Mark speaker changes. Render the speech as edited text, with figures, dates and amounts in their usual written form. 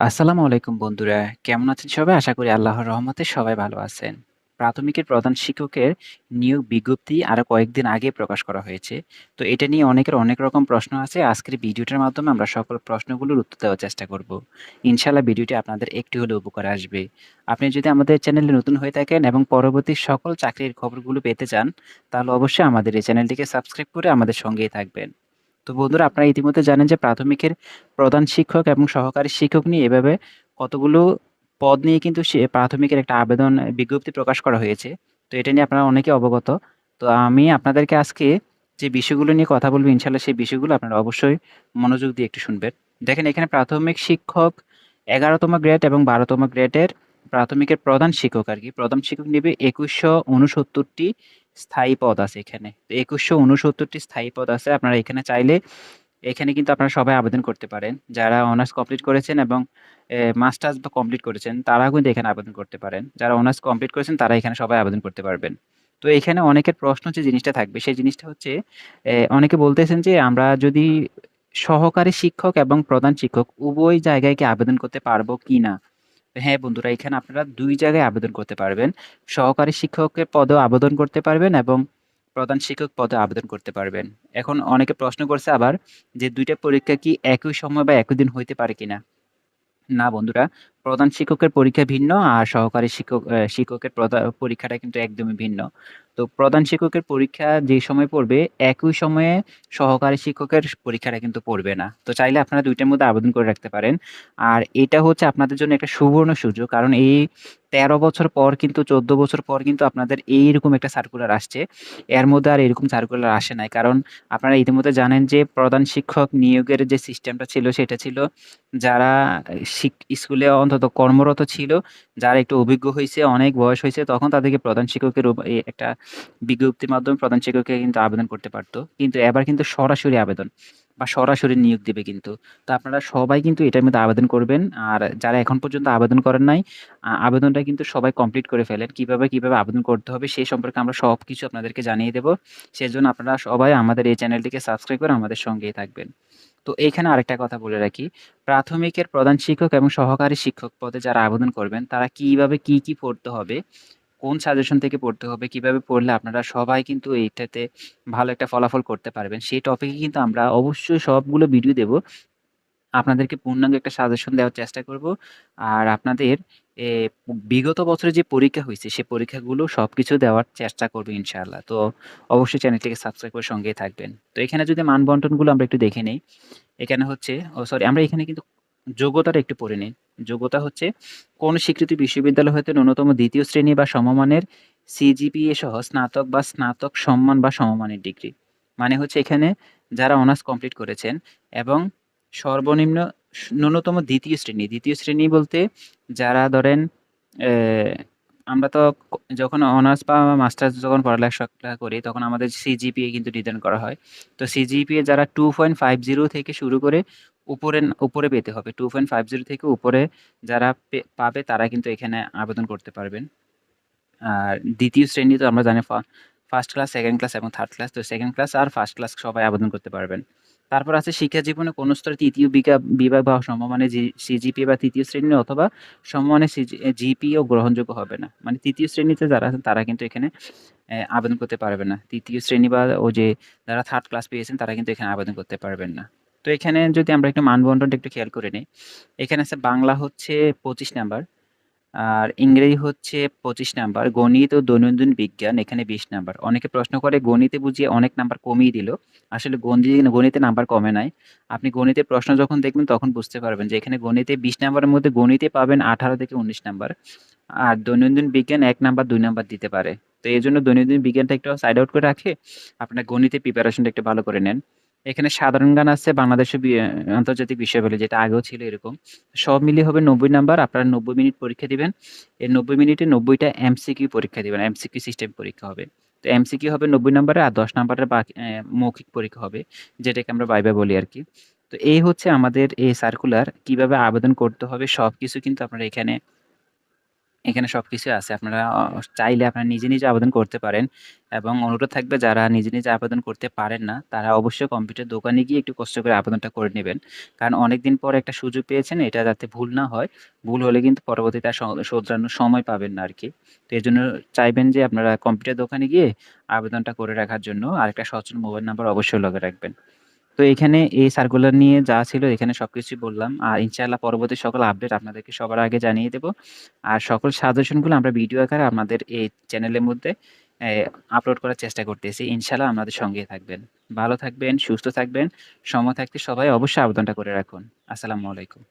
Speaker 1: আসসালামু আলাইকুম বন্ধুরা। কেমন আছেন সবাই? আশা করি আল্লাহর রহমতে সবাই ভালো আছেন। প্রাথমিকের প্রধান শিক্ষকের নিয়োগ বিজ্ঞপ্তি আরো কয়েকদিন আগে প্রকাশ করা হয়েছে। তো এটা নিয়ে অনেকের অনেক রকম প্রশ্ন আছে। আজকের ভিডিওটার মাধ্যমে আমরা সকল প্রশ্নগুলোর উত্তর দেওয়ার চেষ্টা করব। ইনশাআল্লাহ ভিডিওটি আপনাদের একটু হলেও উপকারে আসবে। আপনি যদি আমাদের চ্যানেলে নতুন হয়ে থাকেন এবং পরবর্তী সকল চাকরির খবরগুলো পেতে চান, তাহলে অবশ্যই আমাদের এই চ্যানেলটিকে সাবস্ক্রাইব করে আমাদের সঙ্গেই থাকবেন। তো বন্ধুরা, আপনারা ইতিমধ্যে জানেন যে প্রাথমিকের প্রধান শিক্ষক এবং সহকারী শিক্ষক নিয়ে এভাবে কতগুলো পদ নিয়ে কিন্তু সে প্রাথমিকের একটা আবেদন বিজ্ঞপ্তি প্রকাশ করা হয়েছে। তো এটা নিয়ে আপনারা অনেকে অবগত। তো আমি আপনাদেরকে আজকে যে বিষয়গুলো নিয়ে কথা বলবো, ইনশাল্লাহ সেই বিষয়গুলো আপনারা অবশ্যই মনোযোগ দিয়ে একটু শুনবেন। দেখেন, এখানে প্রাথমিক শিক্ষক ১১তম গ্রেড এবং ১২তম গ্রেডের প্রাথমিকের প্রধান শিক্ষক আর কি। প্রধান শিক্ষক নেবে ২১৬৯টি স্থায়ী পদ আছে এখানে। তো ২১৬৯টি স্থায়ী পদ আছে। আপনারা এখানে চাইলে এখানে কিন্তু আপনারা সবাই আবেদন করতে পারেন। যারা অনার্স কমপ্লিট করেছেন এবং মাস্টার্স বা কমপ্লিট করেছেন তারাও কিন্তু এখানে আবেদন করতে পারেন। যারা অনার্স কমপ্লিট করেছেন তারা এখানে সবাই আবেদন করতে পারবেন। তো এখানে অনেকের প্রশ্ন যে জিনিসটা থাকবে সেই জিনিসটা হচ্ছে, অনেকে বলতেছেন যে আমরা যদি সহকারী শিক্ষক এবং প্রধান শিক্ষক উভয় জায়গায় কি আবেদন করতে পারবো কিনা? হ্যাঁ বন্ধুরা, এখানে আপনারা ২ জায়গায় আবেদন করতে পারবেন। সহকারী শিক্ষকের পদেও আবেদন করতে পারবেন এবং প্রধান শিক্ষক পদে আবেদন করতে পারবেন। এখন অনেকে প্রশ্ন করছে আবার যে ২ টা পরীক্ষা কি একই সময় বা একই দিন হইতে পারে কিনা? না বন্ধুরা, প্রধান শিক্ষকের পরীক্ষা ভিন্ন আর সহকারী শিক্ষকের পরীক্ষাটা কিন্তু একদমই ভিন্ন। তো প্রধান শিক্ষকের পরীক্ষা যে সময় পড়বে, একই সময়ে সহকারী শিক্ষকের পরীক্ষাটা কিন্তু পড়বে না। তো চাইলে আপনারা ২ টার মধ্যে আবেদন করে রাখতে পারেন। আর এটা হচ্ছে আপনাদের জন্য একটা সুবর্ণ সুযোগ। কারণ এই ১৩ বছর পর কিন্তু ১৪ বছর পর কিন্তু আপনাদের এইরকম একটা সার্কুলার আসছে। এর মধ্যে আর এরকম সার্কুলার আসে নাই। কারণ আপনারা ইতিমধ্যে জানেন যে প্রধান শিক্ষক নিয়োগের যে সিস্টেমটা ছিল সেটা ছিল যারা স্কুলে অন্তত কর্মরত ছিল, যারা একটু অভিজ্ঞ হইছে, অনেক বয়স হইছে, তখন তাদেরকে প্রধান শিক্ষকের একটা বিজ্ঞপ্তির মাধ্যমে প্রধান শিক্ষকে কিন্তু আবেদন করতে পারত। কিন্তু এবার কিন্তু সরাসরি আবেদন বা সরাসরি নিয়োগ দিবে কিন্তু। তো আপনারা সবাই কিন্তু এটার মধ্যে আবেদন করবেন। আর যারা এখন পর্যন্ত আবেদন করেন নাই, আবেদনটা কিন্তু সবাই কমপ্লিট করে ফেলেন। কিভাবে আবেদন করতে হবে সেই সম্পর্কে আমরা সবকিছু আপনাদেরকে জানিয়ে দেব। সেজন্য আপনারা সবাই আমাদের এই চ্যানেলটিকে সাবস্ক্রাইব করে আমাদের সঙ্গেই থাকবেন। তো এইখানে আরেকটা কথা বলে রাখি। প্রাথমিকের প্রধান শিক্ষক এবং সহকারী শিক্ষক পদে যারা আবেদন করবেন, তারা কিভাবে কি পড়তে হবে, কোন সাজেশন থেকে পড়তে হবে, কিভাবে পড়লে আপনারা সবাই কিন্তু এইটাতে ভালো একটা ফলাফল করতে পারবেন, সেই টপিকে কিন্তু আমরা অবশ্যই সবগুলো ভিডিও দেব। আপনাদেরকে পূর্ণাঙ্গ একটা সাজেশন দেওয়ার চেষ্টা করব। আর আপনাদের এ বিগত বছরে যে পরীক্ষা হইছে, সে পরীক্ষাগুলো সবকিছু দেওয়ার চেষ্টা করব ইনশাআল্লাহ। তো অবশ্যই চ্যানেলটিকে সাবস্ক্রাইব করে সঙ্গেই থাকবেন। তো এখানে যদি মান বন্টনগুলো আমরা একটু দেখে নেই। এখানে হচ্ছে, সরি, আমরা এখানে কিন্তু যোগ্যতাটা একটু পড়ে নিই। যোগ্যতা হচ্ছে কোন স্বীকৃত বিশ্ববিদ্যালয় হতে ন্যূনতম ২য় শ্রেণী বা সমমানের সিজিপিএ সহ স্নাতক বা স্নাতক সম্মান বা সমমানের ডিগ্রি। মানে হচ্ছে এখানে যারা অনার্স কমপ্লিট করেছেন এবং সর্বনিম্ন ন্যূনতম ২য় শ্রেণী। ২য় শ্রেণী বলতে যারা ধরেন, অ্যা আমরা তো যখন অনার্স বা মাস্টার্স যখন পড়ালেখা করি তখন আমাদের সিজিপিএ কিন্তু নির্ধারণ করা হয়। তো সিজিপিএ যারা 2.50 থেকে শুরু করে উপরে পেতে হবে। 2.50 থেকে উপরে যারা পাবে তারা কিন্তু এখানে আবেদন করতে পারবেন। আর ২য় শ্রেণী তো আমরা জানি, ফার্স্ট ক্লাস, সেকেন্ড ক্লাস এবং থার্ড ক্লাস। তো সেকেন্ড ক্লাস আর ফার্স্ট ক্লাস সবাই আবেদন করতে পারবেন। তারপর আছে শিক্ষা জীবনে কোন স্তরে ৩য় বিভাগ বা সমমানের সিজিপিএ বা ৩য় শ্রেণী অথবা সমমানের জিপিএও গ্রহণযোগ্য হবে না। মানে ৩য় শ্রেণীতে যারা আছেন তারা কিন্তু এখানে আবেদন করতে পারবেন না। ৩য় শ্রেণী বা যে যারা থার্ড ক্লাস পেয়েছেন তারা কিন্তু এখানে আবেদন করতে পারবেন না। তো এখানে যদি আমরা একটু মানবন্টনটা একটু খেয়াল করে নেই। এখানে আছে বাংলা হচ্ছে ২৫ নাম্বার। আর ইংরেজি হচ্ছে ২৫ নাম্বার, গণিত ও দৈনন্দিন বিজ্ঞান এখানে ২০ নাম্বার। অনেকে প্রশ্ন করে গণিতে বুঝিয়ে অনেক নাম্বার কমিয়ে দিল। আসলে গণিতে নাম্বার কমে নাই। আপনি গণিতের প্রশ্ন যখন দেখবেন তখন বুঝতে পারবেন যে এখানে গণিতে ২০ নাম্বারের মধ্যে গণিতে পাবেন ১৮ থেকে ১৯ নাম্বার। আর দৈনন্দিন বিজ্ঞান ১ নাম্বার ২ নাম্বার দিতে পারে। তো এজন্য দৈনন্দিন বিজ্ঞানটা একটু সাইড আউট করে রাখে আপনার গণিতের প্রিপারেশনটা একটু ভালো করে নেন। এখানে সাধারণ জ্ঞান আছে বাংলাদেশের আন্তর্জাতিক বিষয়াবলী, যেটা আগেও ছিল এরকম। সব মিলিয়ে হবে ৯০ নাম্বার। আপনারা ৯০ মিনিট পরীক্ষা দিবেন। এই ৯০ মিনিটে ৯০ টা এমসিকিউ পরীক্ষা দিবেন। এমসিকিউ সিস্টেম পরীক্ষা হবে। তো এমসিকিউ হবে ৯০ নাম্বারের, আর ১০ নাম্বারের বাকি মৌখিক পরীক্ষা হবে। যেটাকে আমরা ভাইভা বলি আরকি। তো এই হচ্ছে আমাদের এই সার্কুলার। কিভাবে আবেদন করতে হবে সবকিছু কিন্তু আপনারা এখানে এখানে সবকিছুই আছে। আপনারা চাইলে আপনারা নিজে, নিজে আবেদন করতে পারেন এবং অনুরোধ থাকবে যারা নিজে, নিজে আবেদন করতে পারেন না, তারা অবশ্যই কম্পিউটার দোকানে গিয়ে একটু কষ্ট করে আবেদনটা করে নিবেন। কারণ অনেকদিন পরে একটা সুযোগ পেয়েছেন, এটা যাতে ভুল না হয়। ভুল হলে কিন্তু পরবর্তীতে আর শোধরানোর সময় পাবেন না আরকি। তো এজন্য চাইবেন যে আপনারা কম্পিউটার দোকানে গিয়ে আবেদনটা করে রাখার জন্য আরেকটা সচল মোবাইল নাম্বার অবশ্যই লগে রাখবেন। তো এখানে এই সার্কুলার নিয়ে যা ছিল এখানে সবকিছুই বললাম। আর ইনশাআল্লাহ পরবর্তী সকল আপডেট আপনাদেরকে সবার আগে জানিয়ে দেব। আর সকল সাজেশনগুলো আমরা ভিডিও আকারে আমাদের এই চ্যানেলের মধ্যে এ আপলোড করার চেষ্টা করতেছি। ইনশাআল্লাহ আমাদের সঙ্গেই থাকবেন। ভালো থাকবেন, সুস্থ থাকবেন। সময় থাকতে সবাই অবশ্যই আবেদনটা করে রাখুন। আসসালামু আলাইকুম।